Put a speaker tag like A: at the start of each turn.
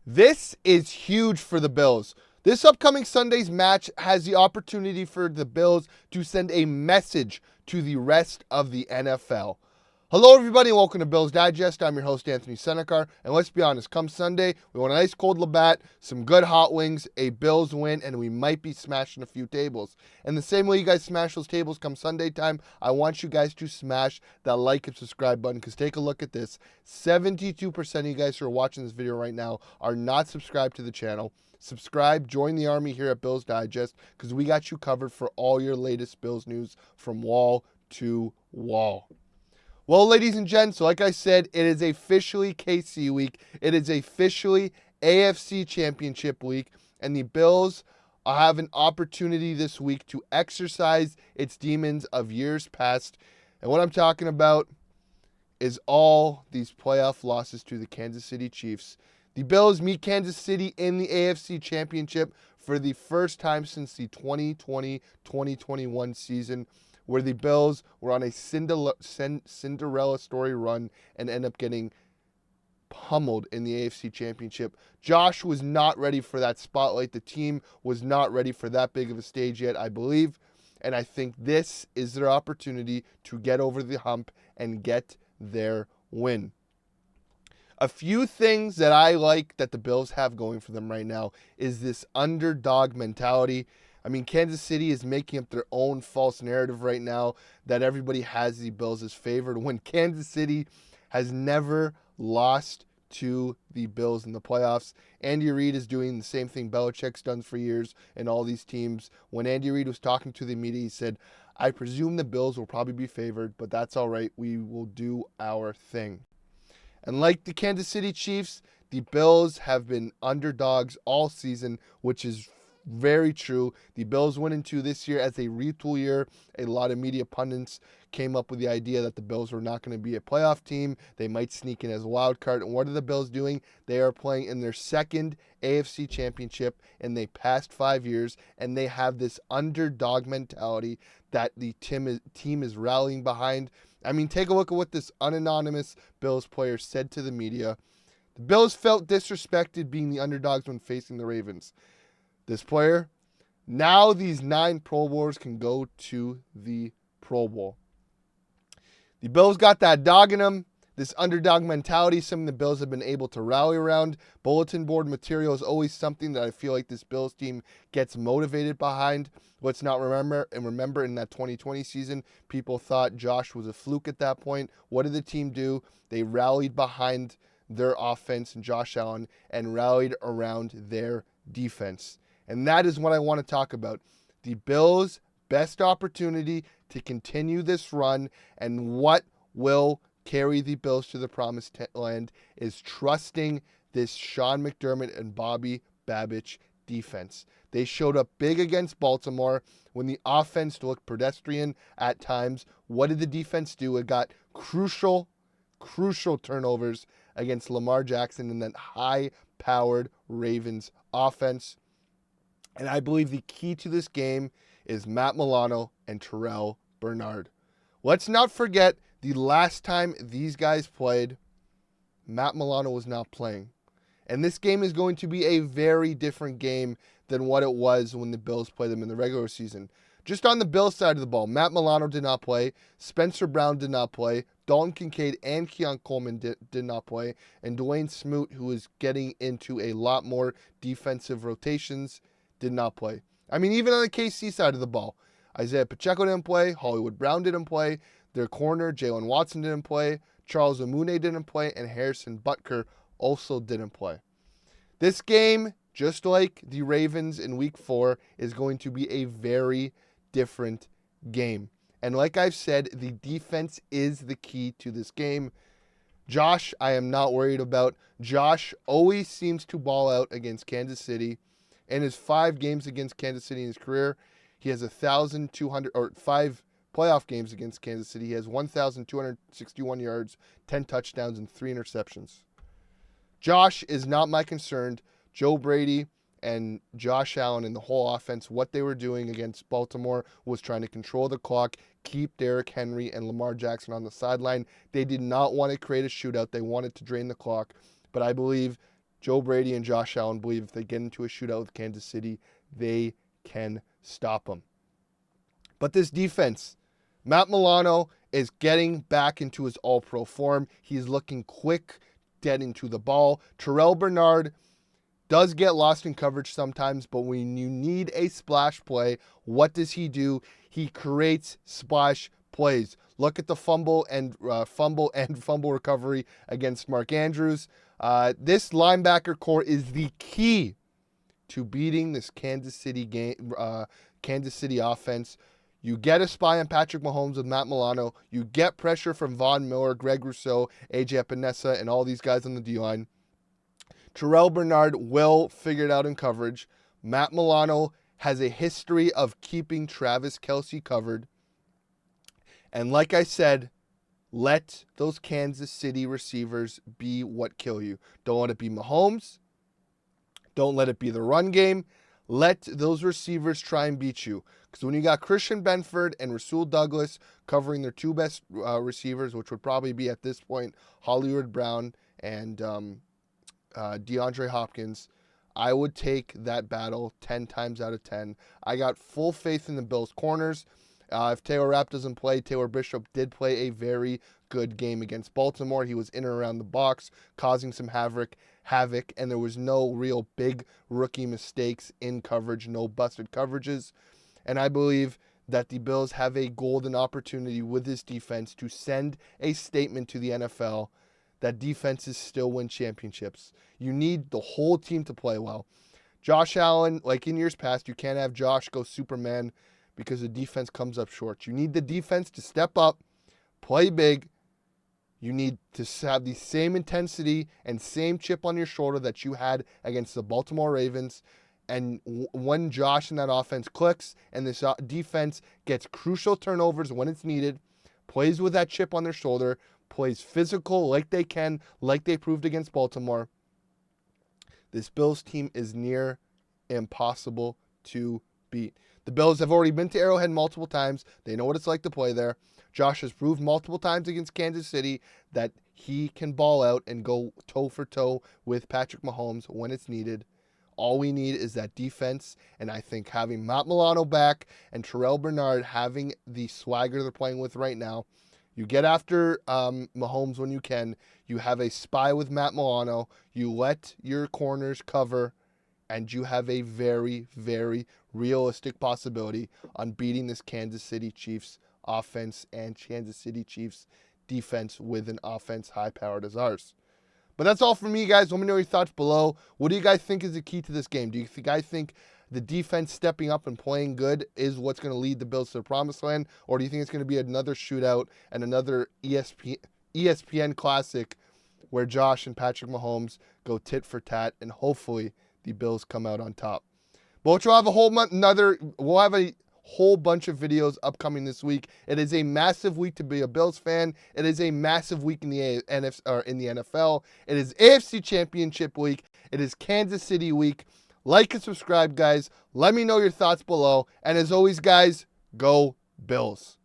A: This is huge for the Bills. This upcoming Sunday's match has the opportunity for the Bills to send a message to the rest of the NFL. Hello, everybody, and welcome to Bills Digest. I'm your host, Anthony Senicar, and let's be honest, come Sunday, we want a nice cold Labatt, some good hot wings, a Bills win, and we might be smashing a few tables. And the same way you guys smash those tables come Sunday time, I want you guys to smash that like and subscribe button, because take a look at this. 72% of you guys who are watching this video right now are not subscribed to the channel. Subscribe, join the army here at Bills Digest, because we got you covered for all your latest Bills news from wall to wall. Well, ladies and gents, like I said, it is officially KC week. It is officially AFC Championship week, and the Bills have an opportunity this week to exercise its demons of years past. And what I'm talking about is all these playoff losses to the Kansas City Chiefs. The Bills meet Kansas City in the AFC Championship for the first time since the 2020-2021 season, where the Bills were on a Cinderella story run and end up getting pummeled in the AFC Championship. Josh was not ready for that spotlight. The team was not ready for that big of a stage yet, I believe. And I think this is their opportunity to get over the hump and get their win. A few things that I like that the Bills have going for them right now is this underdog mentality. I mean, Kansas City is making up their own false narrative right now that everybody has the Bills as favored, when Kansas City has never lost to the Bills in the playoffs. Andy Reid is doing the same thing Belichick's done for years in all these teams. When Andy Reid was talking to the media, he said, "I presume the Bills will probably be favored, but that's all right. We will do our thing." And like the Kansas City Chiefs, the Bills have been underdogs all season, which is very true. The Bills went into this year as a retool year. A lot of media pundits came up with the idea that the Bills were not going to be a playoff team. They might sneak in as a wild card. And what are the Bills doing? They are playing in their second AFC championship in the past 5 years, and they have this underdog mentality that the team is rallying behind. I mean, take a look at what this unanonymous Bills player said to the media. The Bills felt disrespected being the underdogs when facing the Ravens. This player, now these 9 Pro Bowlers can go to the Pro Bowl. The Bills got that dog in them. This underdog mentality, something the Bills have been able to rally around. Bulletin board material is always something that I feel like this Bills team gets motivated behind. Let's not remember in that 2020 season, people thought Josh was a fluke at that point. What did the team do? They rallied behind their offense and Josh Allen and rallied around their defense. And that is what I want to talk about. The Bills' best opportunity to continue this run, and what will carry the Bills to the promised land is trusting this Sean McDermott and Bobby Babich defense. They showed up big against Baltimore when the offense looked pedestrian at times. What did the defense do? It got crucial turnovers against Lamar Jackson in that high-powered Ravens offense. And I believe the key to this game is Matt Milano and Terrell Bernard. Let's not forget the last time these guys played, Matt Milano was not playing. And this game is going to be a very different game than what it was when the Bills played them in the regular season. Just on the Bills side of the ball, Matt Milano did not play. Spencer Brown did not play. Dalton Kincaid and Keon Coleman did not play. And Dwayne Smoot, who is getting into a lot more defensive rotations, did not play. I mean, even on the KC side of the ball, Isaiah Pacheco didn't play. Hollywood Brown didn't play. Their corner, Jalen Watson, didn't play. Charles Omune didn't play. And Harrison Butker also didn't play. This game, just like the Ravens in Week 4, is going to be a very different game. And like I've said, the defense is the key to this game. Josh, I am not worried about. Josh always seems to ball out against Kansas City. In his 5 games against Kansas City in his career, he has 5 playoff games against Kansas City. He has 1,261 yards, 10 touchdowns, and 3 interceptions. Josh is not my concern. Joe Brady and Josh Allen and the whole offense, what they were doing against Baltimore was trying to control the clock, keep Derrick Henry and Lamar Jackson on the sideline. They did not want to create a shootout. They wanted to drain the clock. But I believe Joe Brady and Josh Allen believe if they get into a shootout with Kansas City, they can stop them. But this defense, Matt Milano is getting back into his all-pro form. He's looking quick, getting to the ball. Terrell Bernard does get lost in coverage sometimes, but when you need a splash play, what does he do? He creates splash plays. Look at the fumble and fumble recovery against Mark Andrews. This linebacker core is the key to beating this Kansas City offense. You get a spy on Patrick Mahomes with Matt Milano. You get pressure from Von Miller, Greg Rousseau, AJ Epinesa, and all these guys on the D-line. Terrell Bernard will figure it out in coverage. Matt Milano has a history of keeping Travis Kelce covered. And like I said, let those Kansas City receivers be what kill you. Don't let it be Mahomes. Don't let it be the run game. Let those receivers try and beat you. Because when you got Christian Benford and Rasul Douglas covering their two best receivers, which would probably be at this point Hollywood Brown and DeAndre Hopkins, I would take that battle 10 times out of 10. I got full faith in the Bills' corners. If Taylor Rapp doesn't play, Taylor Bishop did play a very good game against Baltimore. He was in and around the box, causing some havoc, and there was no real big rookie mistakes in coverage, no busted coverages. And I believe that the Bills have a golden opportunity with this defense to send a statement to the NFL that defenses still win championships. You need the whole team to play well. Josh Allen, like in years past, you can't have Josh go Superman because the defense comes up short. You need the defense to step up, play big. You need to have the same intensity and same chip on your shoulder that you had against the Baltimore Ravens. And when Josh and that offense clicks and this defense gets crucial turnovers when it's needed, plays with that chip on their shoulder, plays physical like they can, like they proved against Baltimore, this Bills team is near impossible to beat. The Bills have already been to Arrowhead multiple times. They know what it's like to play there. Josh has proved multiple times against Kansas City that he can ball out and go toe for toe with Patrick Mahomes when it's needed. All we need is that defense, and I think having Matt Milano back and Terrell Bernard having the swagger they're playing with right now, you get after Mahomes when you can. You have a spy with Matt Milano. You let your corners cover, and you have a very, very realistic possibility on beating this Kansas City Chiefs offense and Kansas City Chiefs defense with an offense high-powered as ours. But that's all from me, guys. Let me know your thoughts below. What do you guys think is the key to this game? Do you guys think the defense stepping up and playing good is what's going to lead the Bills to the promised land? Or do you think it's going to be another shootout and another ESPN classic where Josh and Patrick Mahomes go tit for tat and hopefully the Bills come out on top? But we'll have a whole bunch of videos upcoming this week. It is a massive week to be a Bills fan. It is a massive week in the NFL. It is AFC Championship week. It is Kansas City week. Like and subscribe, guys. Let me know your thoughts below. And as always, guys, go Bills.